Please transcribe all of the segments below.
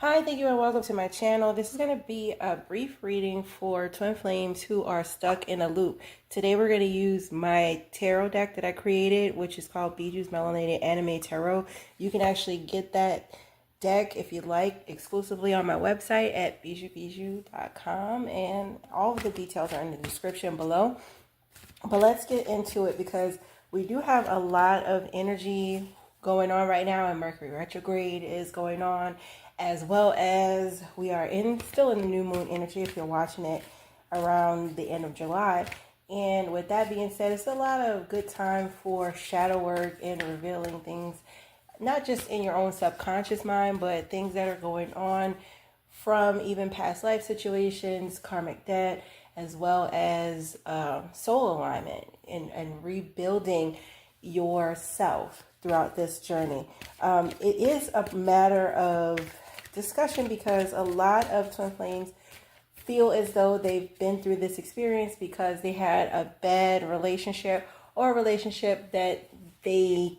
Hi, thank you and welcome to my channel. This is going to be a brief reading for twin flames who are stuck in a loop. Today we're going to use my tarot deck that I created, which is called Biju's Melanated Anime Tarot. You can actually get that deck if you like exclusively on my website at bijubiju.com, and all of the details are in the description below. But let's get into it because we do have a lot of energy going on right now, and Mercury Retrograde is going on, as well as we are still in the new moon energy if you're watching it around the end of July. And with that being said, it's a lot of good time for shadow work and revealing things, not just in your own subconscious mind, but things that are going on from even past life situations, karmic debt, as well as soul alignment and rebuilding yourself throughout this journey. It is a matter of discussion because a lot of twin flames feel as though they've been through this experience because they had a bad relationship or a relationship that they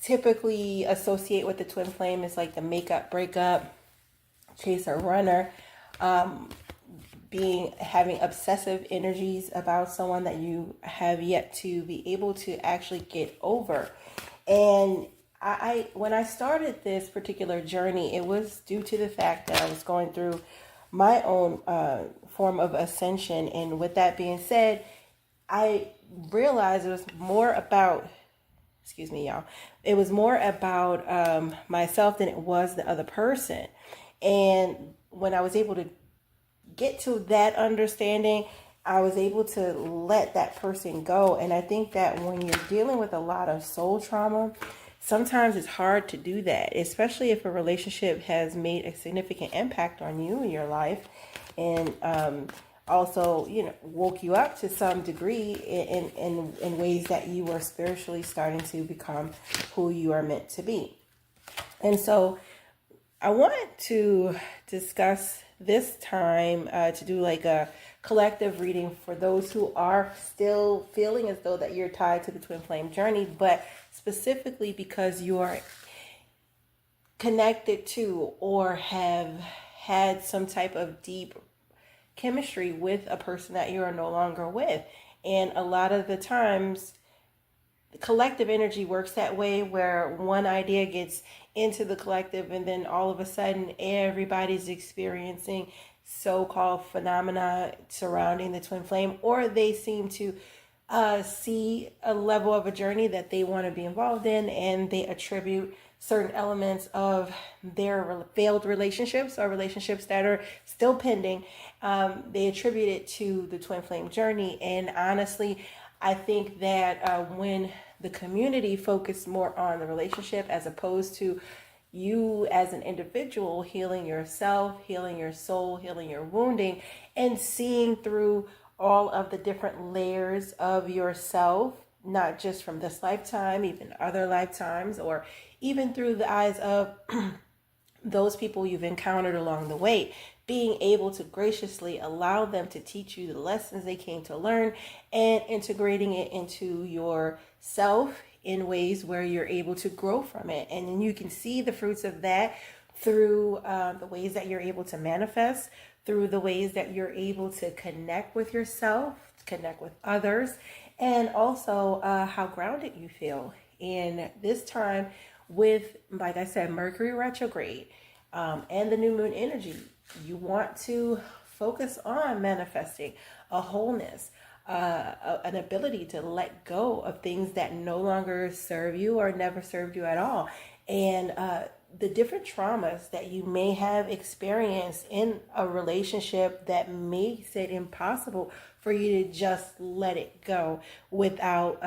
typically associate with the twin flame is like the makeup, breakup, chaser, runner, having obsessive energies about someone that you have yet to be able to actually get over. And when I started this particular journey, it was due to the fact that I was going through my own form of ascension. And with that being said, I realized it was more about, excuse me, y'all, it was more about myself than it was the other person. And when I was able to get to that understanding, I was able to let that person go. And I think that when you're dealing with a lot of soul trauma, sometimes it's hard to do that, especially if a relationship has made a significant impact on you in your life, and also, woke you up to some degree in ways that you were spiritually starting to become who you are meant to be. And so I wanted to discuss this time to do like a collective reading for those who are still feeling as though that you're tied to the twin flame journey, but specifically because you are connected to or have had some type of deep chemistry with a person that you are no longer with. And a lot of the times collective energy works that way, where one idea gets into the collective and then all of a sudden everybody's experiencing so-called phenomena surrounding the twin flame, or they seem to see a level of a journey that they want to be involved in, and they attribute certain elements of their failed relationships or relationships that are still pending. They attribute it to the twin flame journey. And honestly, I think that when the community focused more on the relationship as opposed to you as an individual healing yourself, healing your soul, healing your wounding, and seeing through all of the different layers of yourself, not just from this lifetime, even other lifetimes, or even through the eyes of those people you've encountered along the way, being able to graciously allow them to teach you the lessons they came to learn and integrating it into yourself in ways where you're able to grow from it. And then you can see the fruits of that through the ways that you're able to manifest, through the ways that you're able to connect with yourself, connect with others, and also how grounded you feel. And this time with, like I said, Mercury retrograde and the new moon energy, you want to focus on manifesting a wholeness, an ability to let go of things that no longer serve you or never served you at all. And the different traumas that you may have experienced in a relationship that makes it impossible for you to just let it go without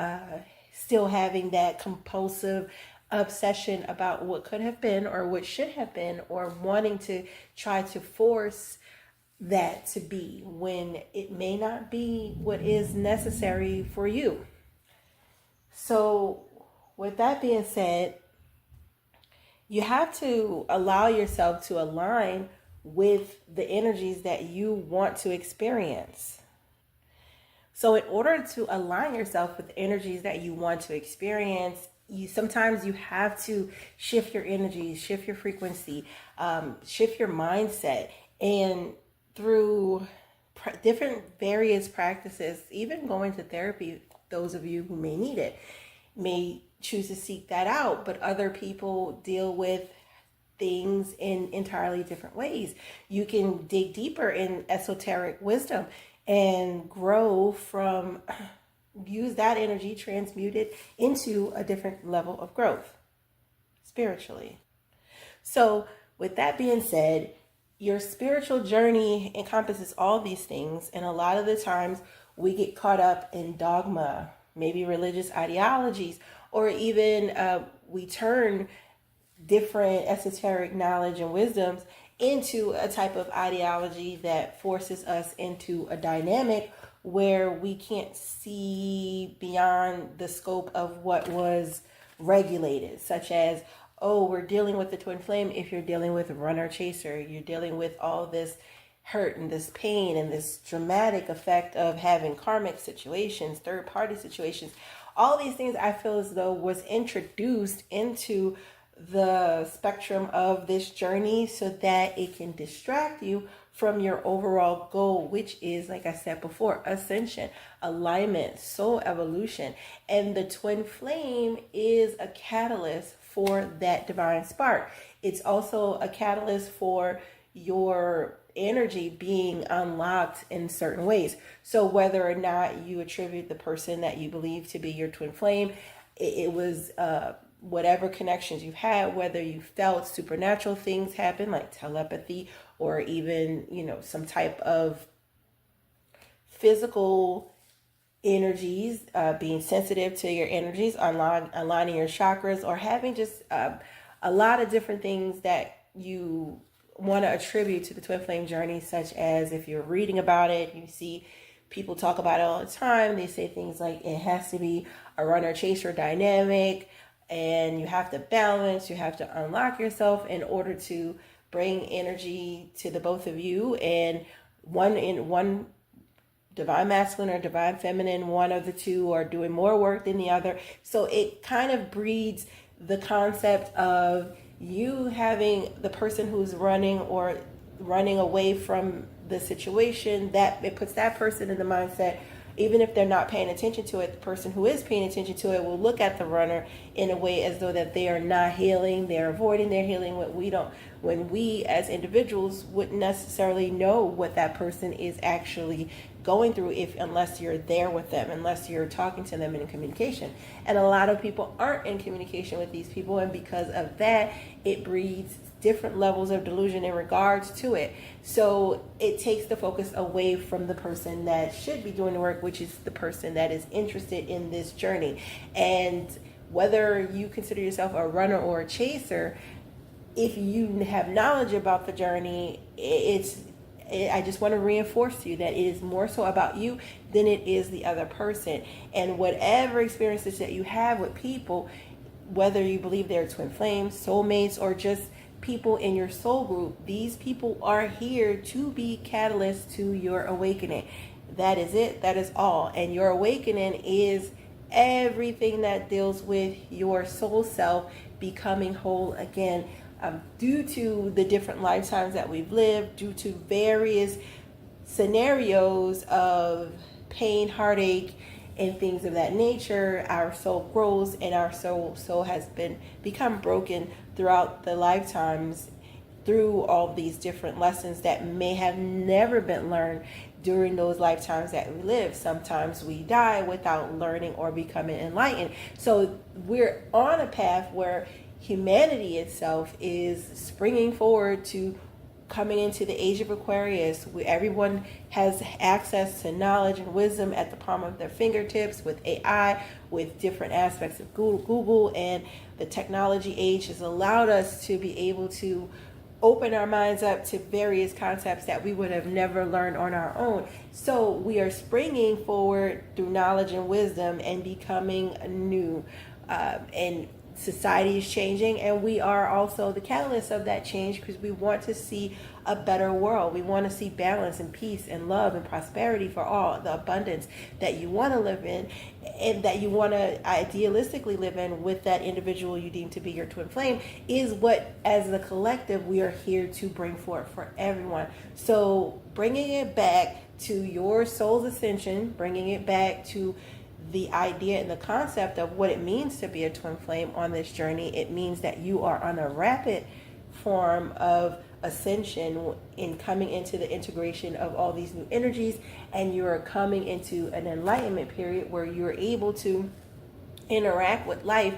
still having that compulsive obsession about what could have been or what should have been, or wanting to try to force that to be when it may not be what is necessary for you. So with that being said, you have to allow yourself to align with the energies that you want to experience. So in order to align yourself with the energies that you want to experience, sometimes you have to shift your energy, shift your frequency, shift your mindset, and through different various practices, even going to therapy, those of you who may need it may choose to seek that out, but other people deal with things in entirely different ways. You can dig deeper in esoteric wisdom and grow from, use that energy, transmute it into a different level of growth spiritually. So with that being said, your spiritual journey encompasses all these things, and a lot of the times we get caught up in dogma, maybe religious ideologies, or even we turn different esoteric knowledge and wisdoms into a type of ideology that forces us into a dynamic where we can't see beyond the scope of what was regulated, such as, oh, we're dealing with the twin flame. If you're dealing with runner chaser, you're dealing with all this hurt and this pain and this dramatic effect of having karmic situations, third party situations. All these things I feel as though was introduced into the spectrum of this journey so that it can distract you from your overall goal, which is, like I said before, ascension, alignment, soul evolution. And the twin flame is a catalyst for that divine spark. It's also a catalyst for your energy being unlocked in certain ways. So whether or not you attribute the person that you believe to be your twin flame, it was whatever connections you've had, whether you felt supernatural things happen like telepathy, or even, some type of physical energies, being sensitive to your energies, aligning your chakras, or having just a lot of different things that you want to attribute to the twin flame journey, such as if you're reading about it, you see people talk about it all the time. They say things like it has to be a runner chaser dynamic, and you have to balance, you have to unlock yourself in order to bring energy to the both of you, and one divine masculine or divine feminine, one of the two are doing more work than the other. So it kind of breeds the concept of you having the person who's running away from the situation, that it puts that person in the mindset, even if they're not paying attention to it, the person who is paying attention to it will look at the runner in a way as though that they are not healing, they're avoiding their healing, when we as individuals wouldn't necessarily know what that person is actually going through unless you're there with them, unless you're talking to them in communication. And a lot of people aren't in communication with these people, and because of that, it breeds different levels of delusion in regards to it. So it takes the focus away from the person that should be doing the work, which is the person that is interested in this journey. And whether you consider yourself a runner or a chaser, if you have knowledge about the journey, I just want to reinforce to you that it is more so about you than it is the other person. And whatever experiences that you have with people, whether you believe they're twin flames, soulmates, or just people in your soul group, these people are here to be catalysts to your awakening. That is it. That is all. And your awakening is everything that deals with your soul self becoming whole again. Due to the different lifetimes that we've lived, due to various scenarios of pain, heartache, and things of that nature, our soul grows, and our soul has become broken throughout the lifetimes through all these different lessons that may have never been learned during those lifetimes that we live. Sometimes we die without learning or becoming enlightened. So we're on a path where humanity itself is springing forward to coming into the age of Aquarius, where everyone has access to knowledge and wisdom at the palm of their fingertips, with AI, with different aspects of Google, and the technology age has allowed us to be able to open our minds up to various concepts that we would have never learned on our own. So we are springing forward through knowledge and wisdom and becoming new. And society is changing, and we are also the catalyst of that change, because we want to see a better world. We want to see balance and peace and love and prosperity for all, the abundance that you want to live in and that you want to idealistically live in with that individual you deem to be your twin flame, is what, as the collective, we are here to bring forth for everyone. So bringing it back to your soul's ascension, bringing it back to the idea and the concept of what it means to be a twin flame on this journey. It means that you are on a rapid form of ascension in coming into the integration of all these new energies, and you are coming into an enlightenment period where you're able to interact with life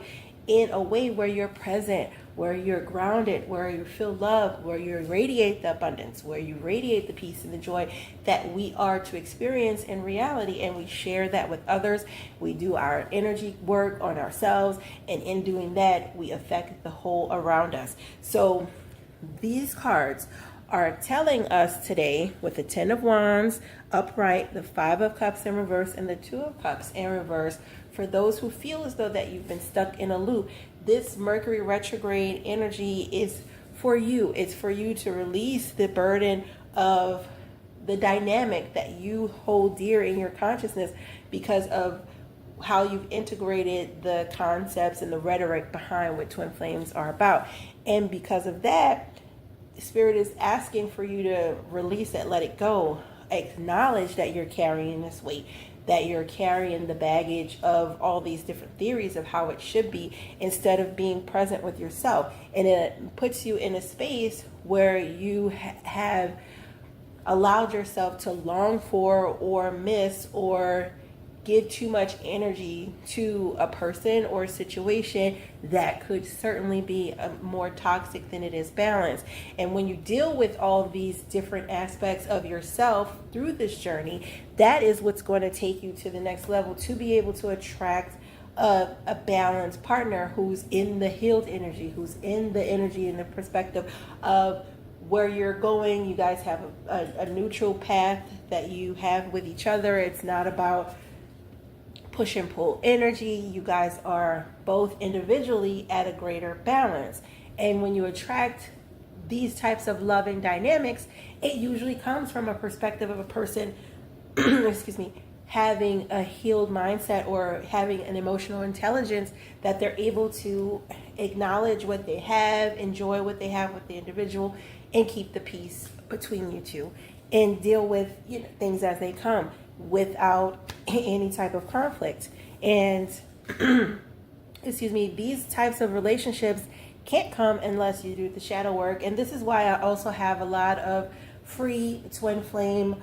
in a way where you're present, where you're grounded, where you feel love, where you radiate the abundance, where you radiate the peace and the joy that we are to experience in reality, and we share that with others. We do our energy work on ourselves, and in doing that, we affect the whole around us. So these cards are telling us today, with the 10 of Wands upright, the 5 of Cups in reverse, and the 2 of Cups in reverse, for those who feel as though that you've been stuck in a loop, this Mercury retrograde energy is for you. It's for you to release the burden of the dynamic that you hold dear in your consciousness because of how you've integrated the concepts and the rhetoric behind what twin flames are about. And because of that, Spirit is asking for you to release it, let it go. Acknowledge that you're carrying this weight, that you're carrying the baggage of all these different theories of how it should be, instead of being present with yourself. And it puts you in a space where you have allowed yourself to long for or miss or give too much energy to a person or a situation that could certainly be more toxic than it is balanced. And when you deal with all these different aspects of yourself through this journey, that is what's going to take you to the next level, to be able to attract a balanced partner who's in the healed energy, who's in the energy and the perspective of where you're going. You guys have a neutral path that you have with each other. It's not about push and pull energy. You guys are both individually at a greater balance. And when you attract these types of loving dynamics, it usually comes from a perspective of a person excuse me, having a healed mindset or having an emotional intelligence that they're able to acknowledge what they have, enjoy what they have with the individual, and keep the peace between you two, and deal with things as they come without any type of conflict. And excuse me, these types of relationships can't come unless you do the shadow work. And this is why I also have a lot of free twin flame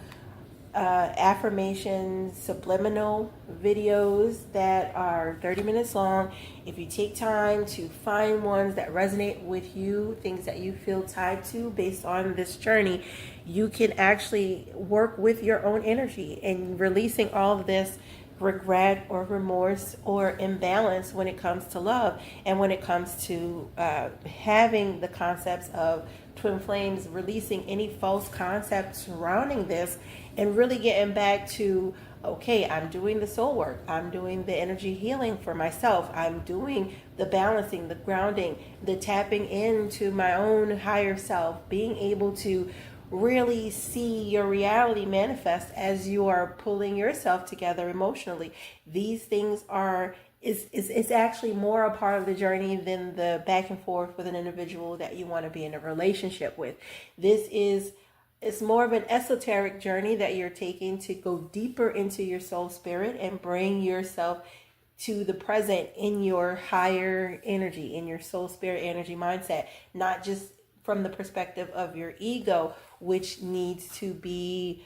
affirmations, subliminal videos that are 30 minutes long. If you take time to find ones that resonate with you, things that you feel tied to based on this journey, you can actually work with your own energy and releasing all of this regret or remorse or imbalance when it comes to love, and when it comes to having the concepts of twin flames, releasing any false concepts surrounding this, and really getting back to, okay, I'm doing the soul work, I'm doing the energy healing for myself, I'm doing the balancing, the grounding, the tapping into my own higher self, being able to really see your reality manifest as you are pulling yourself together emotionally. These things are it's actually more a part of the journey than the back and forth with an individual that you want to be in a relationship with. It's more of an esoteric journey that you're taking to go deeper into your soul spirit and bring yourself to the present in your higher energy, in your soul spirit energy mindset, not just from the perspective of your ego, which needs to be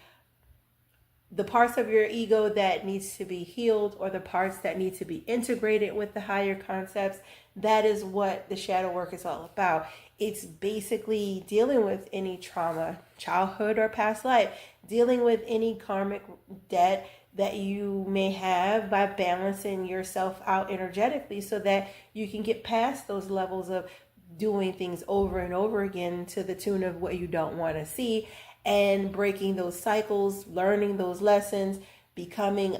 the parts of your ego that needs to be healed, or the parts that need to be integrated with the higher concepts. That is what the shadow work is all about. It's basically dealing with any trauma, childhood or past life, dealing with any karmic debt that you may have by balancing yourself out energetically so that you can get past those levels of doing things over and over again to the tune of what you don't want to see, and breaking those cycles, learning those lessons, becoming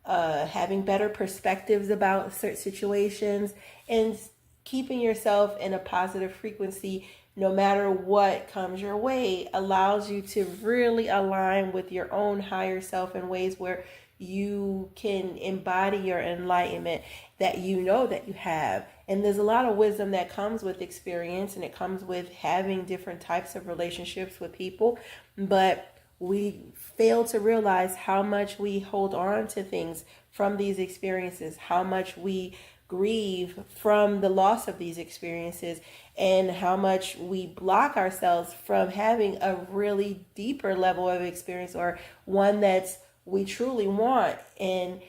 having better perspectives about certain situations, and keeping yourself in a positive frequency no matter what comes your way allows you to really align with your own higher self in ways where you can embody your enlightenment that you know that you have. And there's a lot of wisdom that comes with experience, and it comes with having different types of relationships with people. But we fail to realize how much we hold on to things from these experiences, how much we grieve from the loss of these experiences, and how much we block ourselves from having a really deeper level of experience, or one that's we truly want. And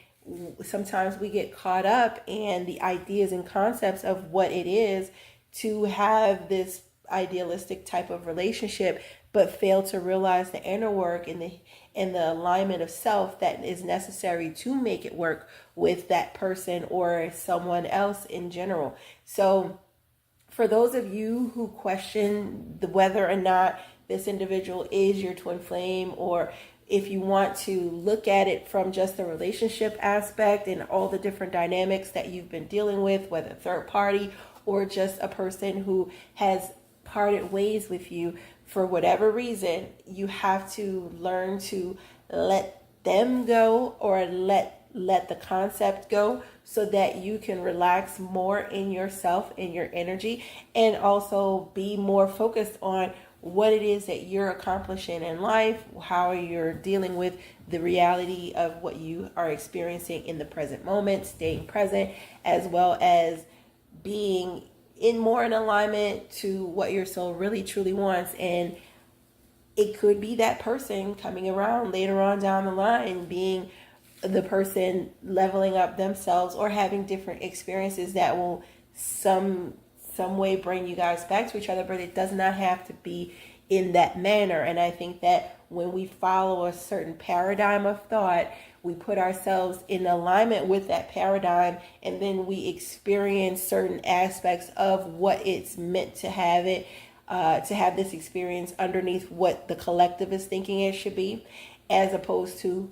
sometimes we get caught up in the ideas and concepts of what it is to have this idealistic type of relationship, but fail to realize the inner work and the alignment of self that is necessary to make it work with that person or someone else in general. So for those of you who question whether or not this individual is your twin flame, or if you want to look at it from just the relationship aspect and all the different dynamics that you've been dealing with, whether third party or just a person who has parted ways with you for whatever reason, you have to learn to let them go, or let the concept go, so that you can relax more in yourself, in your energy, and also be more focused on what it is that you're accomplishing in life, how you're dealing with the reality of what you are experiencing in the present moment, staying present, as well as being in alignment to what your soul really truly wants. And it could be that person coming around later on down the line, being the person leveling up themselves or having different experiences that will some way bring you guys back to each other, but it does not have to be in that manner. And I think that when we follow a certain paradigm of thought, we put ourselves in alignment with that paradigm, and then we experience certain aspects of what it's meant to have it, to have this experience underneath what the collective is thinking it should be, as opposed to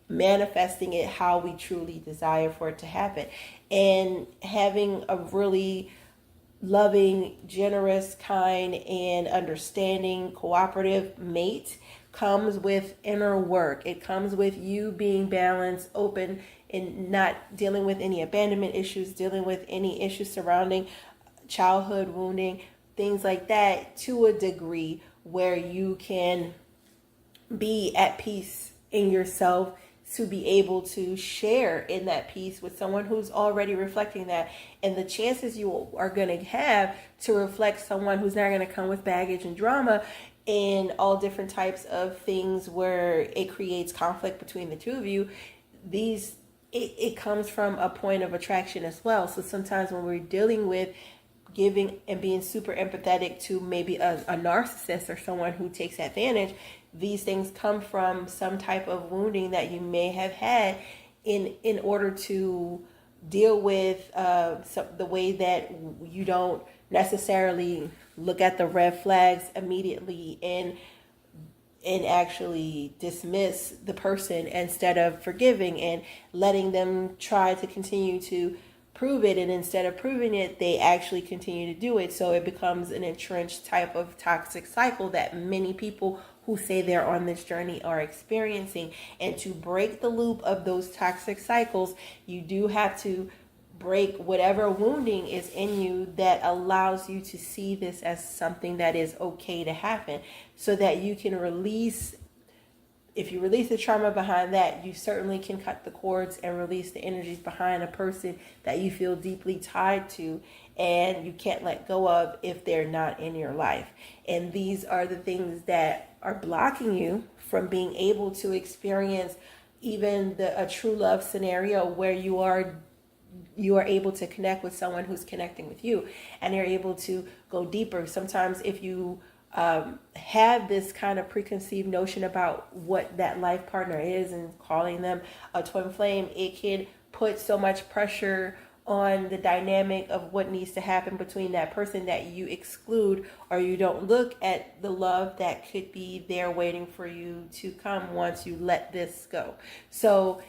manifesting it how we truly desire for it to happen. And having a really loving, generous, kind, and understanding, cooperative mate comes with inner work. It comes with you being balanced, open, and not dealing with any abandonment issues, dealing with any issues surrounding childhood wounding, things like that, to a degree where you can be at peace in yourself, to be able to share in that peace with someone who's already reflecting that. And the chances you are going to have to reflect someone who's not going to come with baggage and drama and all different types of things where it creates conflict between the two of you, it comes from a point of attraction as well. So sometimes when we're dealing with giving and being super empathetic to maybe a narcissist or someone who takes advantage, these things come from some type of wounding that you may have had in order to deal with the way that you don't necessarily look at the red flags immediately and actually dismiss the person instead of forgiving and letting them try to continue to prove it. And instead of proving it, they actually continue to do it. So it becomes an entrenched type of toxic cycle that many people who say they're on this journey are experiencing. And to break the loop of those toxic cycles, you do have to break whatever wounding is in you that allows you to see this as something that is okay to happen, so that you can release. If you release the trauma behind that, you certainly can cut the cords and release the energies behind a person that you feel deeply tied to and you can't let go of if they're not in your life. And these are the things that are blocking you from being able to experience even a true love scenario where you are able to connect with someone who's connecting with you, and you're able to go deeper. Sometimes if you have this kind of preconceived notion about what that life partner is and calling them a twin flame, it can put so much pressure on the dynamic of what needs to happen between that person that you exclude, or you don't look at the love that could be there waiting for you to come once you let this go. So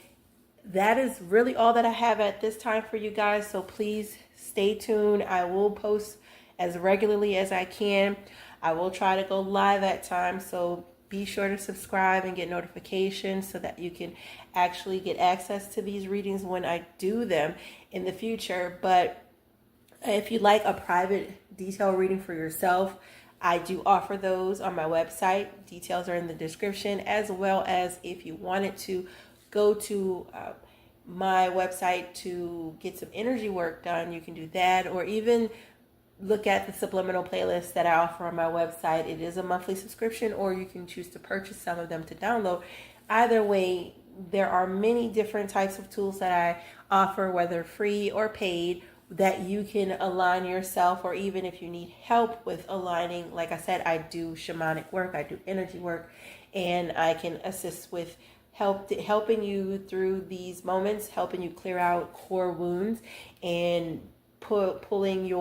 that is really all that I have at this time for you guys. So please stay tuned. I will post as regularly as I can. I will try to go live at times. So be sure to subscribe and get notifications so that you can actually get access to these readings when I do them in the future. But if you'd like a private detail reading for yourself, I do offer those on my website. Details are in the description, as well as if you wanted to go to my website to get some energy work done, you can do that, or even look at the subliminal playlist that I offer on my website. It is a monthly subscription, or you can choose to purchase some of them to download. Either way, there are many different types of tools that I offer, whether free or paid, that you can align yourself, or even if you need help with aligning. Like I said, I do shamanic work, I do energy work, and I can assist with helping you through these moments, helping you clear out core wounds, and pulling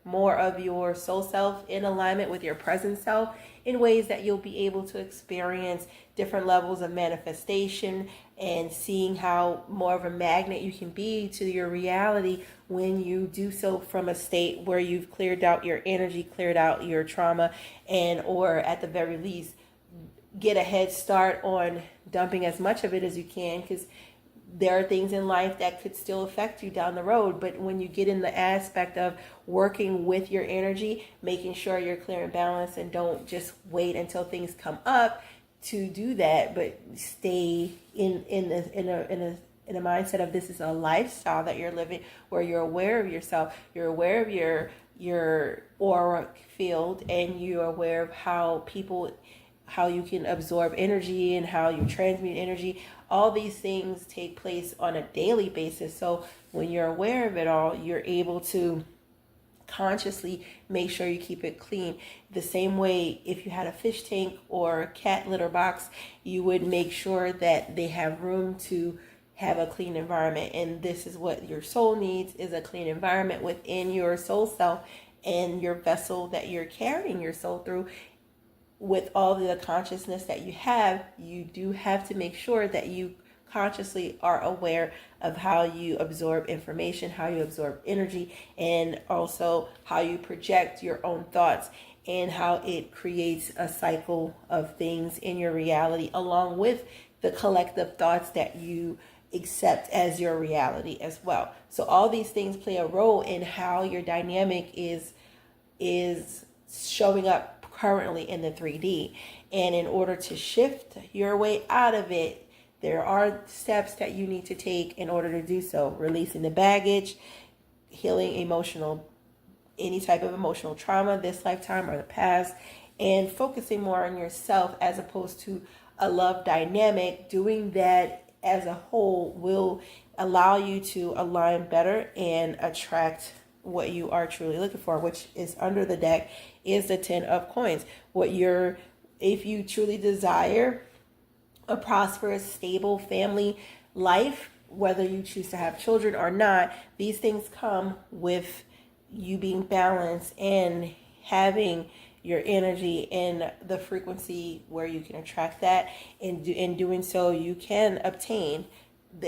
more of your soul self in alignment with your present self in ways that you'll be able to experience different levels of manifestation, and seeing how more of a magnet you can be to your reality when you do so from a state where you've cleared out your energy, cleared out your trauma, and or at the very least get a head start on dumping as much of it as you can, because there are things in life that could still affect you down the road. But when you get in the aspect of working with your energy, making sure you're clear and balanced, and don't just wait until things come up to do that, but stay in a mindset of this is a lifestyle that you're living, where you're aware of yourself, you're aware of your aura field, and you're aware of how you can absorb energy and how you transmute energy. All these things take place on a daily basis. So when you're aware of it all, you're able to consciously make sure you keep it clean. The same way, if you had a fish tank or a cat litter box, you would make sure that they have room to have a clean environment. And this is what your soul needs, is a clean environment within your soul self and your vessel that you're carrying your soul through. With all the consciousness that you have, you do have to make sure that you consciously are aware of how you absorb information, how you absorb energy, and also how you project your own thoughts, and how it creates a cycle of things in your reality, along with the collective thoughts that you accept as your reality as well. So all these things play a role in how your dynamic is showing up currently in the 3D. And in order to shift your way out of it, there are steps that you need to take in order to do so. Releasing the baggage, healing any type of emotional trauma this lifetime or the past, and focusing more on yourself as opposed to a love dynamic. Doing that as a whole will allow you to align better and attract what you are truly looking for, which is under the deck, is the 10 of coins. If you truly desire a prosperous, stable family life, whether you choose to have children or not, these things come with you being balanced and having your energy in the frequency where you can attract that. And in doing so, you can obtain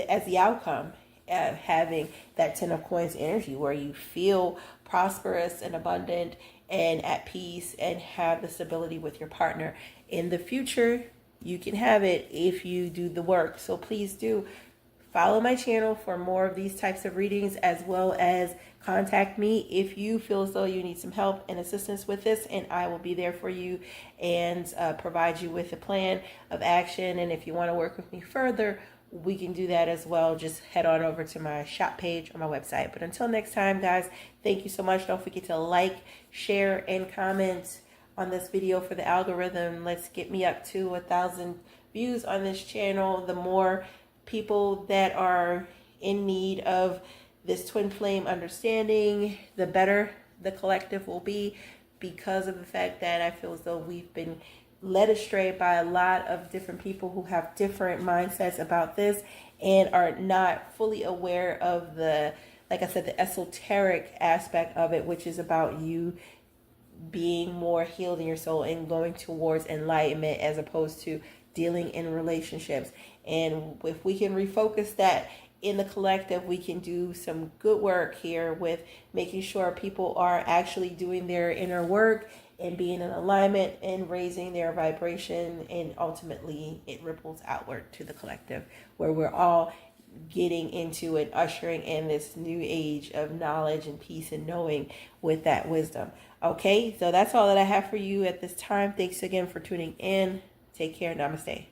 as the outcome having that 10 of coins energy, where you feel prosperous and abundant and at peace and have the stability with your partner. In the future, you can have it if you do the work. So please do follow my channel for more of these types of readings, as well as contact me if you feel as though you need some help and assistance with this, and I will be there for you and provide you with a plan of action. And if you want to work with me further, we can do that as well. Just head on over to my shop page on my website. But until next time, guys, thank you so much. Don't forget to like, share, and comment on this video for the algorithm. Let's get me up to 1,000 views on this channel. The more people that are in need of this twin flame understanding, the better the collective will be, because of the fact that I feel as though we've been led astray by a lot of different people who have different mindsets about this and are not fully aware of the, like I said, the esoteric aspect of it, which is about you being more healed in your soul and going towards enlightenment, as opposed to dealing in relationships. And if we can refocus that in the collective, we can do some good work here with making sure people are actually doing their inner work and being in alignment and raising their vibration, and ultimately it ripples outward to the collective, where we're all getting into and ushering in this new age of knowledge and peace and knowing with that wisdom. Okay, so that's all that I have for you at this time. Thanks again for tuning in. Take care. Namaste.